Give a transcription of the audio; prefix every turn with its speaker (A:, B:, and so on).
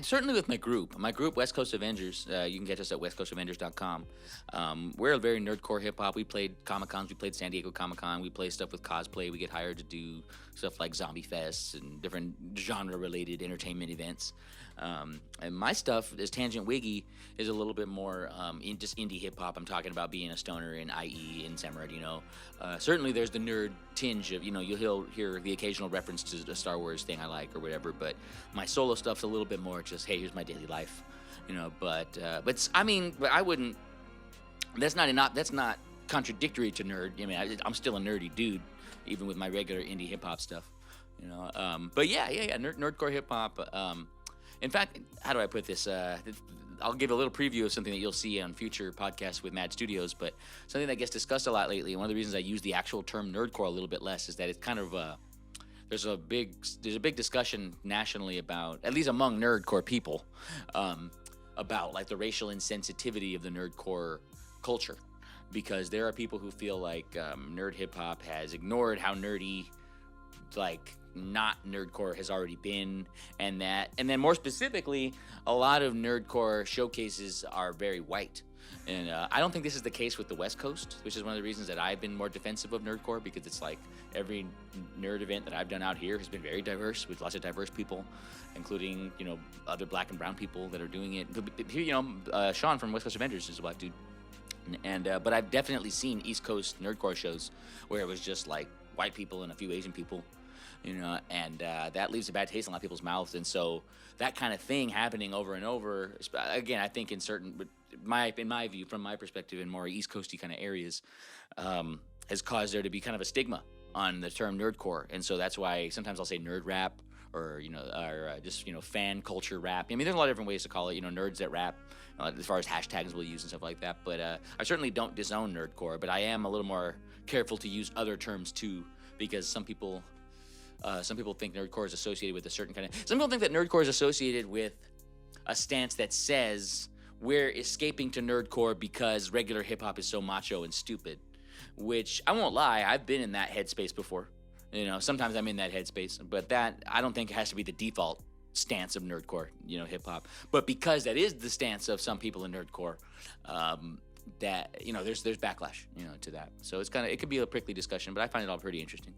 A: certainly with my group. My group, West Coast Avengers, you can catch us at westcoastavengers.com. We're very nerdcore hip hop. We played Comic Cons. We played San Diego Comic Con. We play stuff with cosplay. We get hired to do stuff like zombie fests and different genre-related entertainment events. And my stuff, as Tanjint Wiggy, is a little bit more just indie hip hop. I'm talking about being a stoner in IE in San Bernardino. Certainly, there's the nerd tinge of, you'll hear the occasional reference to a Star Wars thing I like or whatever. But my solo stuff's a little bit more just, hey, here's my daily life, But I wouldn't. That's not contradictory to nerd. I mean, I'm still a nerdy dude, even with my regular indie hip hop stuff, But yeah, nerdcore hip hop. In fact, how do I put this? I'll give a little preview of something that you'll see on future podcasts with Mad Studios, but something that gets discussed a lot lately, and one of the reasons I use the actual term nerdcore a little bit less is that it's kind of there's a big discussion nationally about, at least among nerdcore people, about like the racial insensitivity of the nerdcore culture, because there are people who feel like nerd hip hop has ignored how nerdy, like, not nerdcore has already been, and then more specifically, a lot of nerdcore showcases are very white. And I don't think this is the case with the West Coast, which is one of the reasons that I've been more defensive of nerdcore, because it's like every nerd event that I've done out here has been very diverse, with lots of diverse people, including, other black and brown people that are doing it. Sean from West Coast Avengers is a black dude. But I've definitely seen East Coast nerdcore shows where it was just like white people and a few Asian people, and that leaves a bad taste in a lot of people's mouths. And so that kind of thing happening over and over, again, I think in my view, from my perspective, in more East Coasty kind of areas, has caused there to be kind of a stigma on the term nerdcore. And so that's why sometimes I'll say nerd rap, or just fan culture rap. I mean, there's a lot of different ways to call it. Nerds that rap, as far as hashtags we'll use and stuff like that. But I certainly don't disown nerdcore, but I am a little more careful to use other terms too, because some people think nerdcore is associated with a certain kind of. Some people think that nerdcore is associated with a stance that says we're escaping to nerdcore because regular hip hop is so macho and stupid. Which, I won't lie, I've been in that headspace before. Sometimes I'm in that headspace, but that, I don't think, has to be the default stance of nerdcore, hip hop. But because that is the stance of some people in nerdcore, that there's backlash, to that. So it could be a prickly discussion, but I find it all pretty interesting.